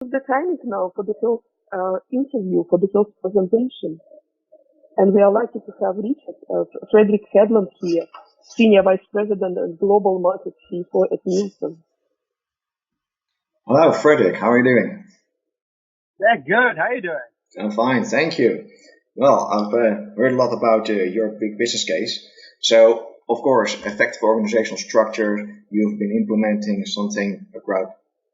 The time is now for the first interview, for the first presentation. And we are lucky to have Fredrik Hedlund here, Senior Vice President and Global Markets CFO at Nielsen. Hello, Fredrik. How are you doing? Yeah, good. How are you doing? I'm fine, thank you. Well, I've heard a lot about your big business case. So, of course, effective organizational structure, you've been implementing something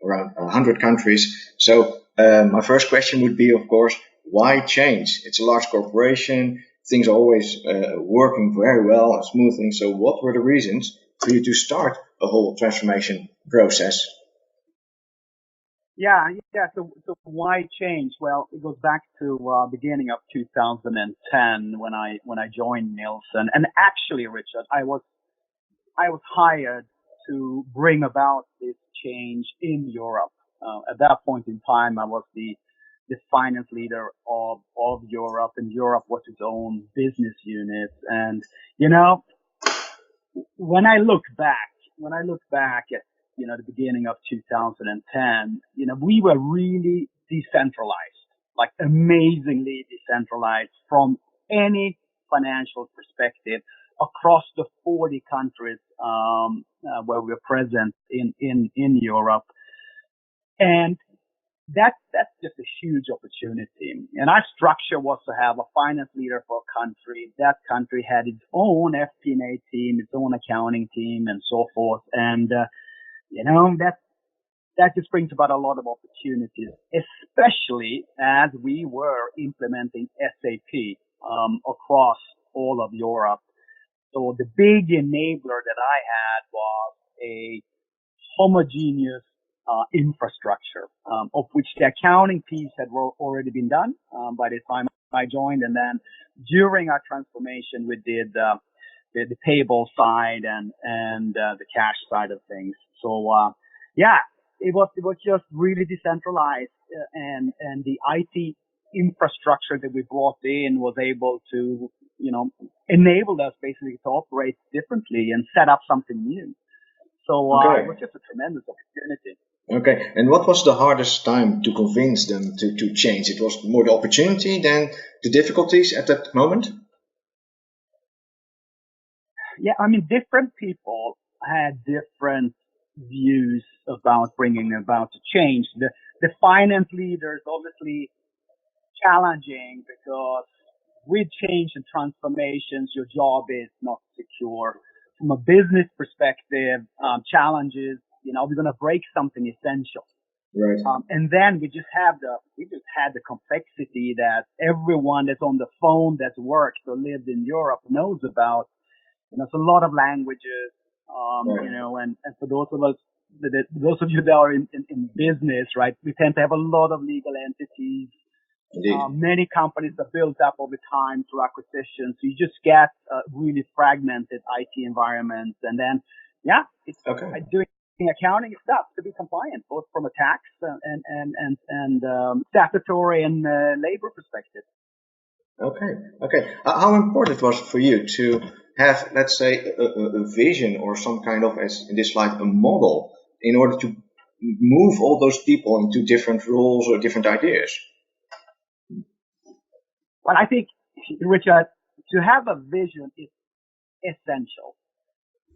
around 100 countries. So, my first question would be, of course, why change? It's a large corporation. Things are always working very well and smoothly. So what were the reasons for you to start a whole transformation process? Yeah. So why change? Well, it goes back to beginning of 2010 when I joined Nielsen. And actually, Richard, I was hired to bring about this change in Europe. At that point in time, I was the finance leader of Europe, and Europe was its own business unit. And when I look back at the beginning of 2010, we were really decentralized, like amazingly decentralized from any financial perspective across the 40 countries where we're present in Europe. And that's just a huge opportunity. And our structure was to have a finance leader for a country. That country had its own FP&A team, its own accounting team, and so forth. And that just brings about a lot of opportunities, especially as we were implementing SAP across all of Europe. So the big enabler that I had was a homogeneous infrastructure, of which the accounting piece had already been done by the time I joined, and then during our transformation, we did the payable side and the cash side of things. So it was just really decentralized, and the IT infrastructure that we brought in was able to enable us basically to operate differently and set up something new. So it was just a tremendous opportunity. Okay, and what was the hardest time to convince them to change? It was more the opportunity than the difficulties at that moment? Yeah, different people had different views about bringing about the change. The finance leaders obviously challenging because with change and transformations, your job is not secure. From a business perspective, challenges, we're going to break something essential. Right. And then we just had the complexity that everyone that's on the phone that's worked or lived in Europe knows about. It's a lot of languages, right. And for those of you that are in business, right, we tend to have a lot of legal entities. Many companies are built up over time through acquisitions. So you just get really fragmented IT environments. And then, it's doing accounting stuff to be compliant, both from a tax and statutory and labor perspective. Okay. How important was it for you to have, let's say, a vision or some kind of, as in this slide, a model in order to move all those people into different roles or different ideas? Well, I think, Richard, to have a vision is essential.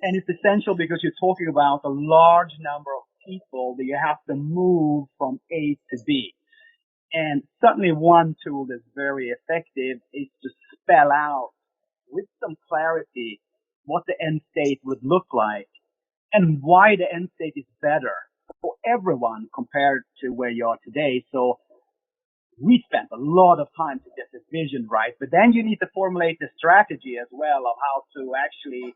And it's essential because you're talking about a large number of people that you have to move from A to B. And certainly one tool that's very effective is to spell out with some clarity what the end state would look like and why the end state is better for everyone compared to where you are today. So we spent a lot of time to get this vision right, but then you need to formulate the strategy as well of how to actually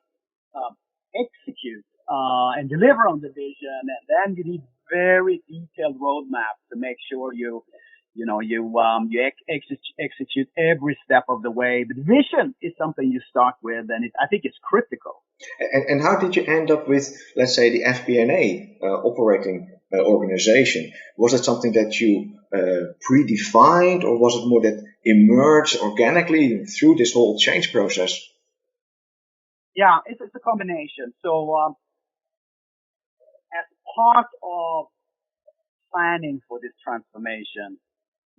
execute and deliver on the vision, and then you need very detailed roadmaps to make sure you execute every step of the way. But vision is something you start with, and I think it's critical. And how did you end up with, let's say, the FP&A operating organization? Was it something that you predefined, or was it more that emerged organically through this whole change process? Yeah, it's a combination. So as part of planning for this transformation,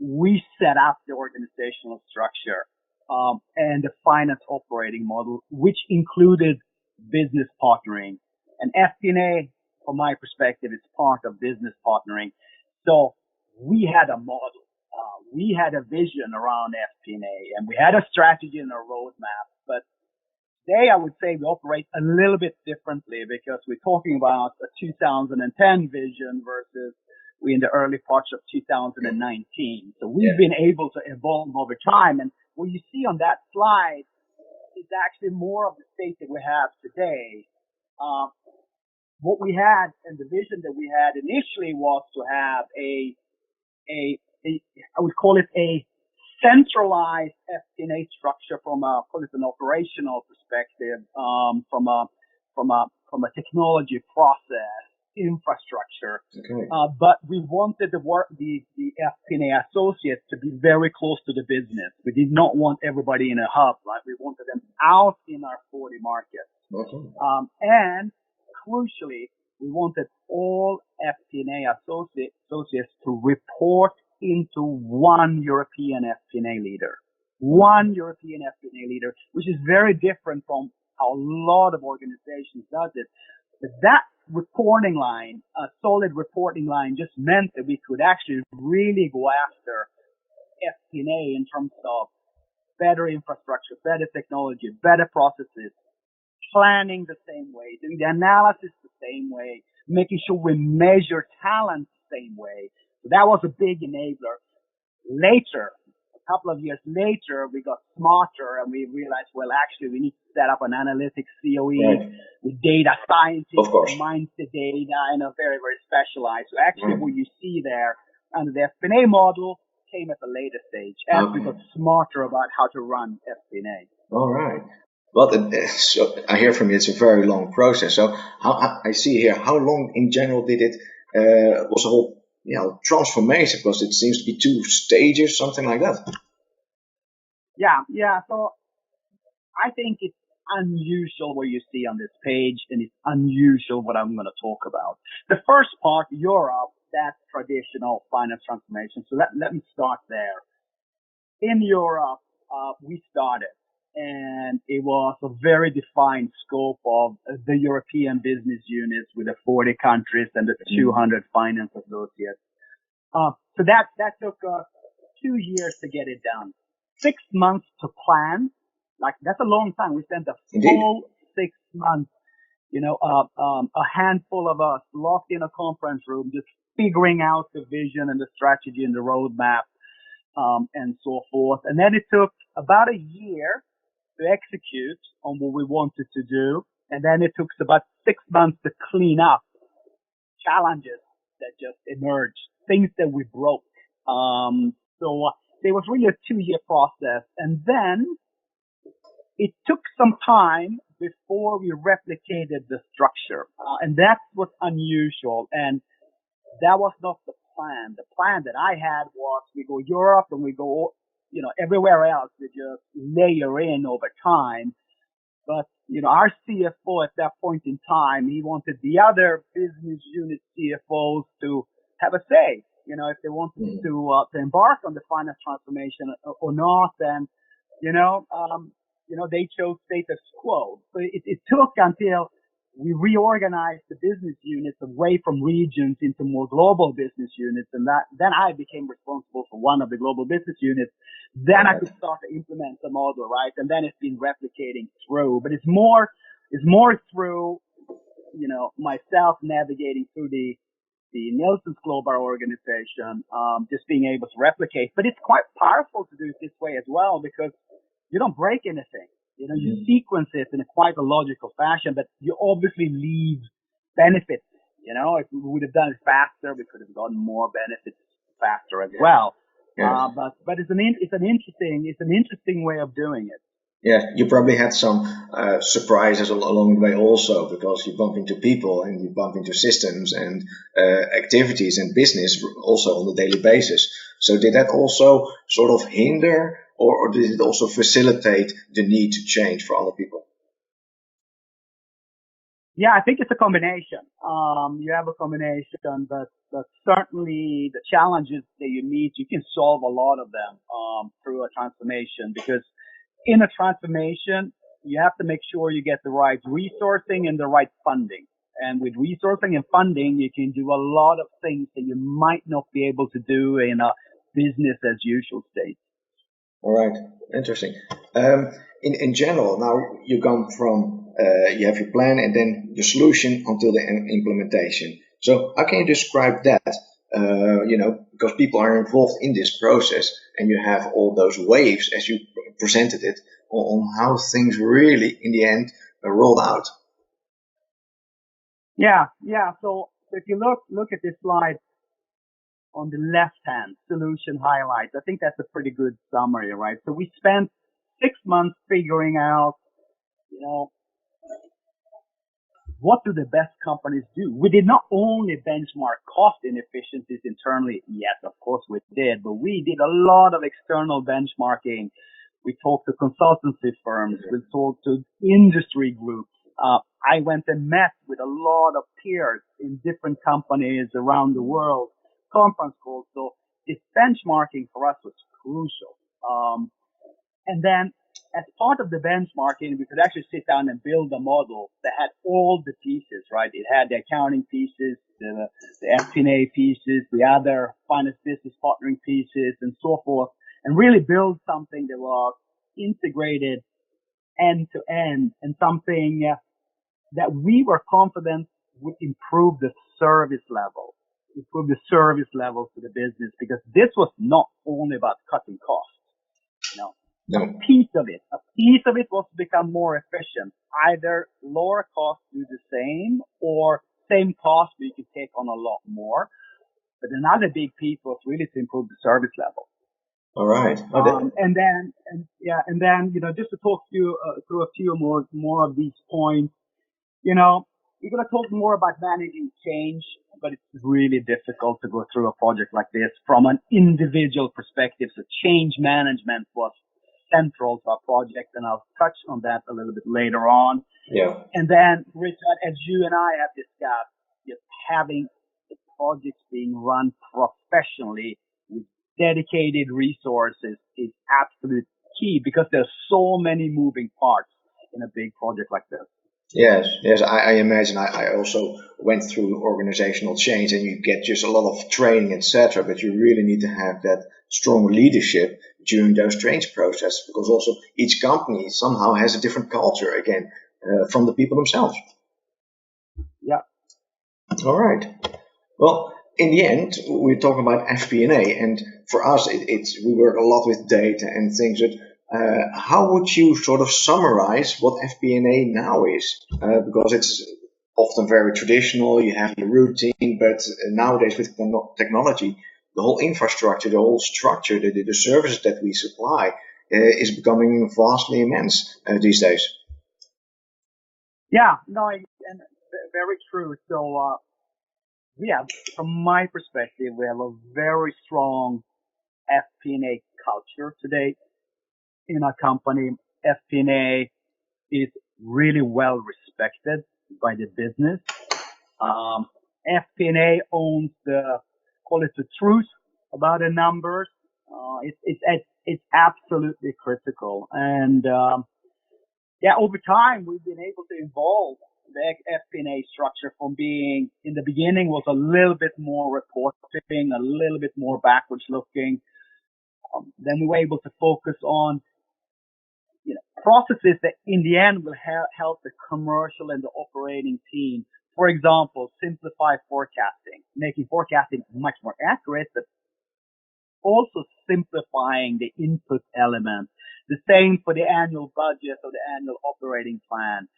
we set up the organizational structure and the finance operating model, which included business partnering. And FP&A, from my perspective, is part of business partnering. So we had a model. We had a vision around FP&A, and we had a strategy and a roadmap. But today, I would say we operate a little bit differently because we're talking about a 2010 vision versus we in the early parts of 2019. So we've been able to evolve over time. And what you see on that slide is actually more of the state that we have today. What we had and the vision that we had initially was to have I would call it a centralized FP&A structure from an operational perspective, from a technology process infrastructure. Okay. But we wanted the FP&A associates to be very close to the business. We did not want everybody in a hub, right? We wanted them out in our 40 markets. Okay. And crucially, we wanted all FP&A associates to report into one European FP&A leader. One European FP&A leader, which is very different from how a lot of organizations does it. But that reporting line, a solid reporting line, just meant that we could actually really go after FP&A in terms of better infrastructure, better technology, better processes, planning the same way, doing the analysis the same way, making sure we measure talent the same way. So that was a big enabler. Later, a couple of years later, we got smarter and we realized, well, actually, we need to set up an analytics COE with data scientists who mines the data and are very, very specialized. So actually, what you see there under the FP&A model came at a later stage as we got smarter about how to run FP&A. All right. Well, so I hear from you, it's a very long process. So I see here, how long in general did it, was the whole transformation? Because it seems to be 2 stages, something like that. Yeah. So I think it's unusual what you see on this page, and it's unusual what I'm going to talk about. The first part, Europe, that's traditional finance transformation. So let me start there. In Europe, we started, and it was a very defined scope of the European business units with the 40 countries and the 200 finance associates. So that took us 2 years to get it done. 6 months to plan. Like, that's a long time. We spent a full 6 months, a handful of us locked in a conference room, just figuring out the vision and the strategy and the roadmap, and so forth. And then it took about a year to execute on what we wanted to do. And then it took about 6 months to clean up challenges that just emerged, things that we broke. So there was really a 2-year process. And then it took some time before we replicated the structure. And that's what's unusual. And that was not the plan. The plan that I had was we go Europe and we go everywhere else, we just layer in over time. But, our CFO at that point in time, he wanted the other business unit CFOs to have a say, if they wanted to embark on the finance transformation or not. And, they chose status quo. So it took until we reorganized the business units away from regions into more global business units. And then I became responsible for one of the global business units. Then I could start to implement the model, right? And then it's been replicating through, but it's more through, myself navigating through the Nielsen's global organization, just being able to replicate. But it's quite powerful to do it this way as well, because you don't break anything. You sequence it in quite a logical fashion, but you obviously leave benefits. If we would have done it faster, we could have gotten more benefits faster as well. Yes. But it's an interesting way of doing it. Yeah, you probably had some surprises along the way also, because you bump into people and you bump into systems and activities and business also on a daily basis. So did that also sort of hinder, or did it also facilitate the need to change for other people? Yeah, I think it's a combination. You have a combination, but certainly the challenges that you meet, you can solve a lot of them through a transformation, because in a transformation, you have to make sure you get the right resourcing and the right funding. And with resourcing and funding, you can do a lot of things that you might not be able to do in a business as usual state. All right, interesting. In general, now you come from you have your plan and then the solution until the implementation. So how can you describe that? Because people are involved in this process, and you have all those waves as you presented it on how things really in the end rolled out. Yeah. So if you look at this slide on the left hand, solution highlights, I think that's a pretty good summary, right? So we spent 6 months figuring out, what do the best companies do? We did not only benchmark cost inefficiencies internally. Yes, of course we did, but we did a lot of external benchmarking. We talked to consultancy firms. We talked to industry groups. I went and met with a lot of peers in different companies around the world, conference calls. So this benchmarking for us was crucial. And then as part of the benchmarking, we could actually sit down and build a model that had all the pieces, right? It had the accounting pieces, the FP&A pieces, the other finance business partnering pieces, and so forth, and really build something that was integrated end to end, and something that we were confident would improve the service level to the business, because this was not only about cutting costs. No. A piece of it was to become more efficient, either lower cost, do the same, or same cost, but you could take on a lot more. But another big piece was really to improve the service level. All right. And then, just to talk to you through a few more of these points, we're going to talk more about managing change, but it's really difficult to go through a project like this from an individual perspective. So change management was central to our project, and I'll touch on that a little bit later on. Yeah. And then, Richard, as you and I have discussed, having the projects being run professionally with dedicated resources is absolute key, because there's so many moving parts in a big project like this. Yes, I imagine. I also went through organizational change, and you get just a lot of training, etc. But you really need to have that strong leadership during those change processes, because also each company somehow has a different culture again from the people themselves. Yeah. All right. Well, in the end, we're talking about FP&A, and for us, we work a lot with data and things that. How would you sort of summarize what FP&A now is? Because it's often very traditional, you have your routine, but nowadays with technology, the whole infrastructure, the whole structure, the services that we supply is becoming vastly immense these days. Yeah, no, and very true. So, from my perspective, we have a very strong FP&A culture today in our company. FP&A is really well respected by the business. FP&A owns call it the truth about the numbers. It's absolutely critical. And, over time, we've been able to evolve the FP&A structure from being, in the beginning, was a little bit more reporting, a little bit more backwards looking. Then we were able to focus on processes that in the end will help the commercial and the operating team. For example, simplify forecasting, making forecasting much more accurate, but also simplifying the input element. The same for the annual budget or the annual operating plan.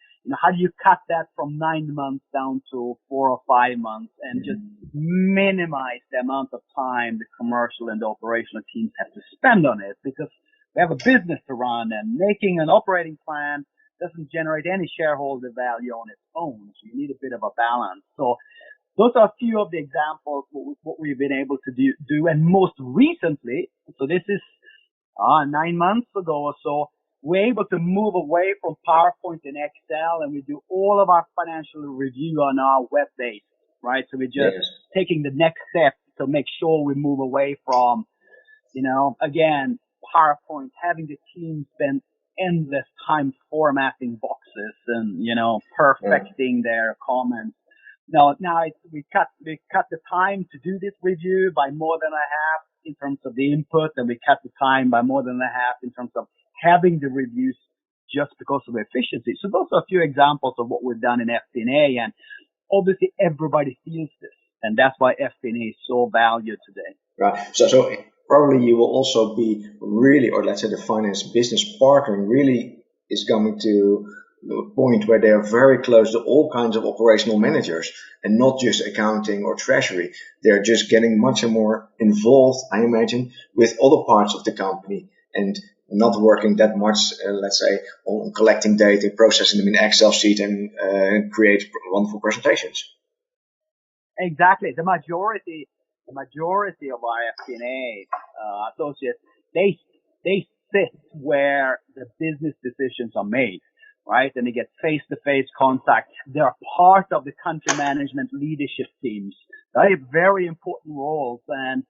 How do you cut that from 9 months down to 4 or 5 months and just minimize the amount of time the commercial and the operational teams have to spend on it? Because we have a business to run, and making an operating plan doesn't generate any shareholder value on its own. So you need a bit of a balance. So those are a few of the examples of what we've been able to do. And most recently, so this is 9 months ago or so, we're able to move away from PowerPoint and Excel, and we do all of our financial review on our web base, right? So we're just taking the next step to make sure we move away from, again, PowerPoint, having the team spend endless time formatting boxes and, perfecting their comments. Now we cut the time to do this review by more than a half in terms of the input, and we cut the time by more than a half in terms of having the reviews just because of efficiency. So those are a few examples of what we've done in FP&A, and obviously everybody feels this, and that's why FP&A is so valued today. Right. So probably you will also be really, or let's say the finance business partnering really is coming to the point where they are very close to all kinds of operational managers and not just accounting or treasury. They're just getting much more involved, I imagine, with other parts of the company and not working that much, let's say, on collecting data, processing them in Excel sheet and create wonderful presentations. Exactly. The majority of our FP&A associates, they sit where the business decisions are made, right? And they get face-to-face contact. They're part of the country management leadership teams. They have very important roles, and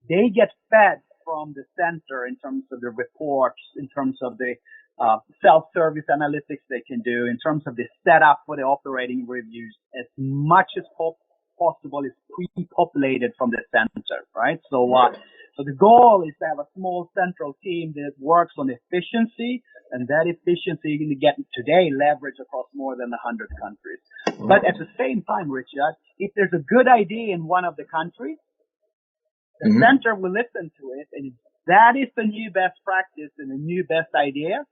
they get fed from the center in terms of the reports, in terms of the self-service analytics they can do, in terms of the setup for the operating reviews. As much as possible is pre-populated from the center, right? So the goal is to have a small central team that works on efficiency, and that efficiency you can get today leverage across more than 100 countries. But at the same time, Richard, if there's a good idea in one of the countries, the center will listen to it, and if that is the new best practice and the new best idea,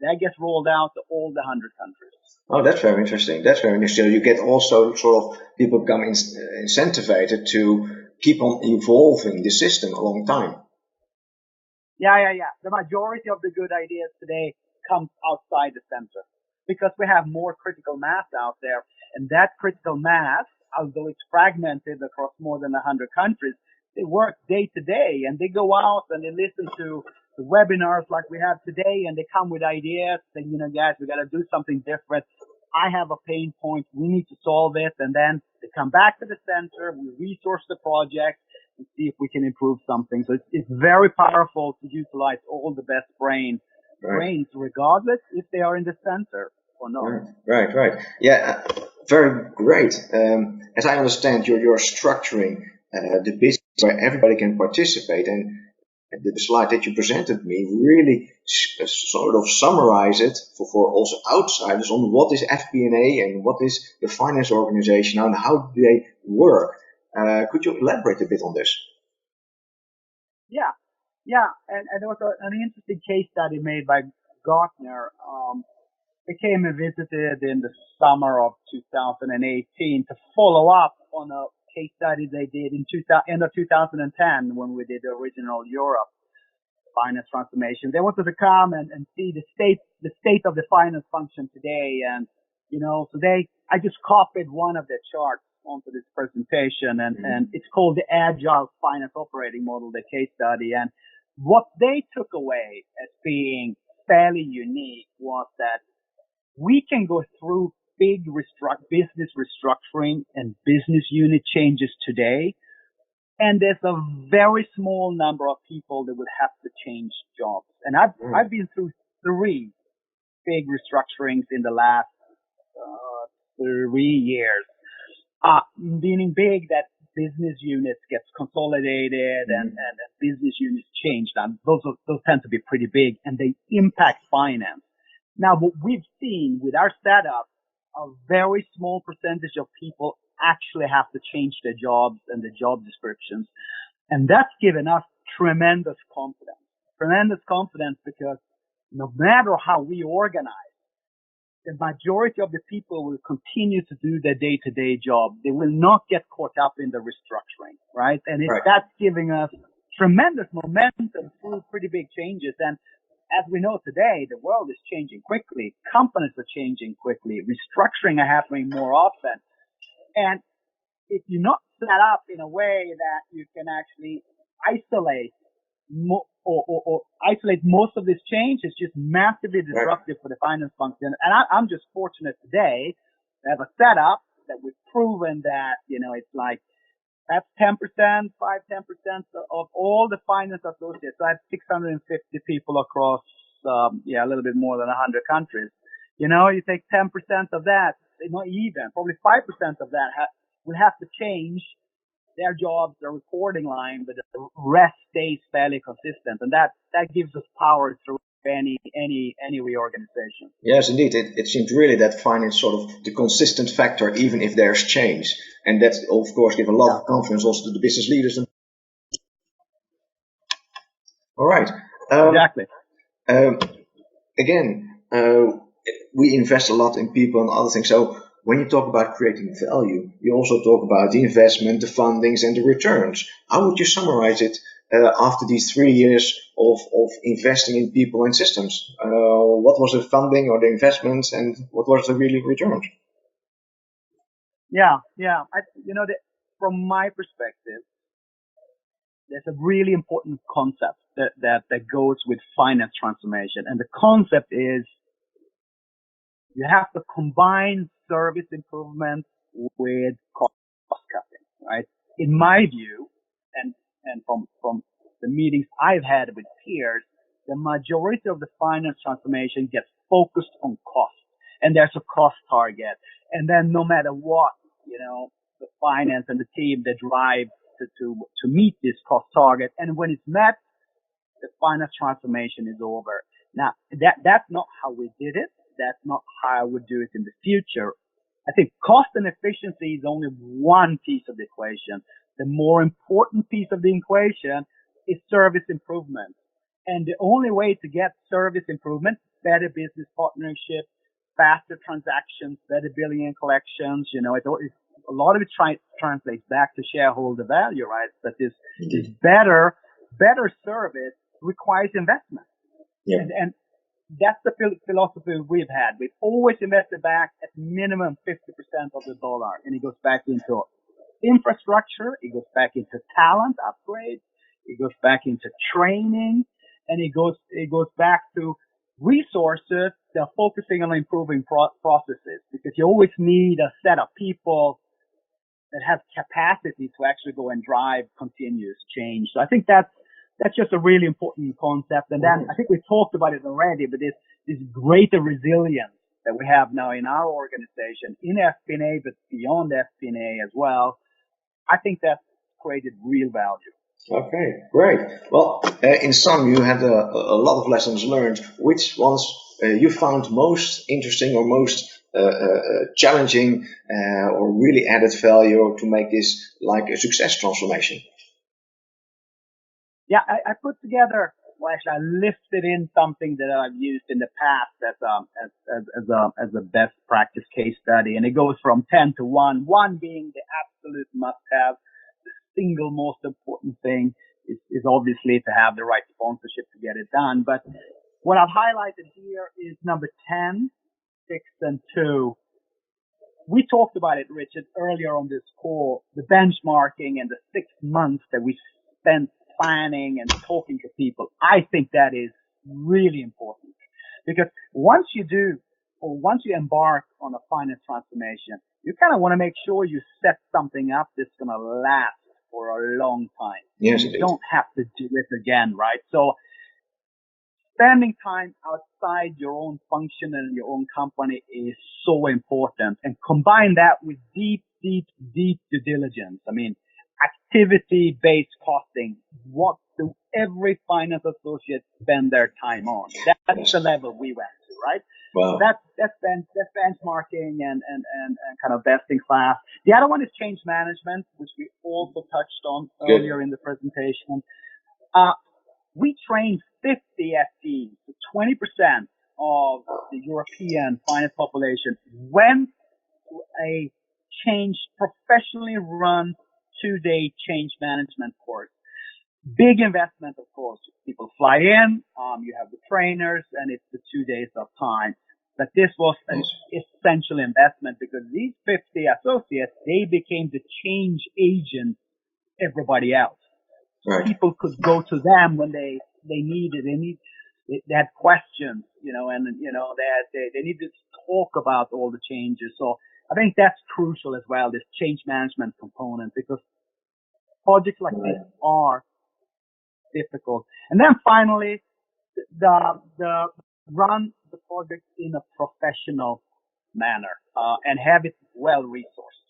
that gets rolled out to all the 100 countries. Oh, that's very interesting. So you get also sort of people become incentivized to keep on evolving the system a long time. Yeah. The majority of the good ideas today comes outside the center because we have more critical mass out there. And that critical mass, although it's fragmented across more than 100 countries, they work day to day, and they go out and they listen to the webinars like we have today, and they come with ideas saying, guys, we got to do something different. I have a pain point. We need to solve it. And then they come back to the center. We resource the project and see if we can improve something. So it's very powerful to utilize all the best brains, regardless if they are in the center or not. Right. Yeah, very great. As I understand, you're structuring the business where everybody can participate, and the slide that you presented me really sort of summarize it for also outsiders on what is FP&A and what is the finance organization and how do they work. Could you elaborate a bit on this? Yeah. And there was an interesting case study made by Gartner. They came and visited in the summer of 2018 to follow up on a case study they did in end of 2010 when we did the original Europe finance transformation. They wanted to come and see the state of the finance function today. And, I just copied one of the charts onto this presentation, and it's called the Agile Finance Operating Model, the case study. And what they took away as being fairly unique was that we can go through big business restructuring and business unit changes today, and there's a very small number of people that would have to change jobs. And I've been through 3 big restructurings in the last 3 years, meaning big that business units gets consolidated and business units changed. And those tend to be pretty big, and they impact finance. Now, what we've seen with our setup, a very small percentage of people actually have to change their jobs and the job descriptions. And that's given us tremendous confidence because no matter how we organize, the majority of the people will continue to do their day-to-day job. They will not get caught up in the restructuring, right? And that's giving us tremendous momentum through pretty big changes. And as we know today, the world is changing quickly. Companies are changing quickly. Restructuring are happening more often. And if you're not set up in a way that you can actually isolate or isolate most of this change is just massively disruptive for the finance function. And I'm just fortunate today to have a setup that we've proven that, it's like that's 10%, 10% of all the finance associates. So I have 650 people across, a little bit more than 100 countries. You take 10% of that, not even, probably 5% of that will have to change their jobs, their reporting line, but the rest stays fairly consistent. And that gives us power through any reorganization. Yes, indeed. It seems really that finance sort of the consistent factor, even if there's change. And that, of course, gives a lot of confidence also to the business leaders. All right. Exactly. Again, we invest a lot in people and other things. So when you talk about creating value, you also talk about the investment, the fundings, and the returns. How would you summarize it after these 3 years of investing in people and systems? What was the funding or the investments, and what was the really returns? Yeah. From my perspective, there's a really important concept that goes with finance transformation, and the concept is you have to combine service improvement with cost cutting, right? In my view, and from the meetings I've had with peers, the majority of the finance transformation gets focused on cost, and there's a cost target. And then no matter what, the finance and the team, they drive to meet this cost target. And when it's met, the finance transformation is over. Now, that's not how we did it. That's not how I would do it in the future. I think cost and efficiency is only one piece of the equation. The more important piece of the equation is service improvement. And the only way to get service improvement, better business partnership, faster transactions, better billing and collections, a lot of it translates back to shareholder value, right? That this better service requires investment. Yeah. And that's the philosophy we've had. We've always invested back at minimum 50% of the dollar, and it goes back into infrastructure, it goes back into talent upgrades, it goes back into training, and it goes back to resources that are focusing on improving processes, because you always need a set of people that have capacity to actually go and drive continuous change. So I think that's just a really important concept. And then I think we talked about it already, but this greater resilience that we have now in our organization, in FP&A, but beyond FP&A as well, I think that's created real value. Okay, great. Well, in sum, you had a lot of lessons learned. Which ones you found most interesting or most challenging or really added value to make this like a success transformation? Yeah, I put together, I lifted in something that I've used in the past as a best practice case study, and it goes from 10 to 1. 1 being the absolute must-have. The single most important thing is obviously to have the right sponsorship to get it done. But what I've highlighted here is number 10, 6, and 2. We talked about it, Richard, earlier on this call, the benchmarking and the 6 months that we spent planning and talking to people. I think that is really important, because once you embark on a finance transformation, you kind of want to make sure you set something up that's going to last for a long time. Yes, you don't have to do it again, right? So spending time outside your own function and your own company is so important, and combine that with deep due diligence. I mean, activity-based costing. What do every finance associate spend their time on? That's the level we went to, right? Wow. So that's benchmarking and kind of best in class. The other one is change management, which we also touched on earlier in the presentation. We trained 50 FTEs, so 20% of the European finance population went to a professionally run 2-day change management course. Big investment, of course. People fly in, you have the trainers, and it's the 2 days of time. But this was an essential investment, because these 50 associates, they became the change agents everybody else. Right. People could go to them when they had questions, they need to talk about all the changes. So I think that's crucial as well, this change management component, because projects like this are difficult. And then finally, the run the project in a professional manner, and have it well resourced.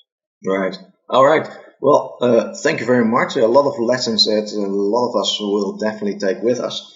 Right. All right. Well, thank you very much. A lot of lessons that a lot of us will definitely take with us.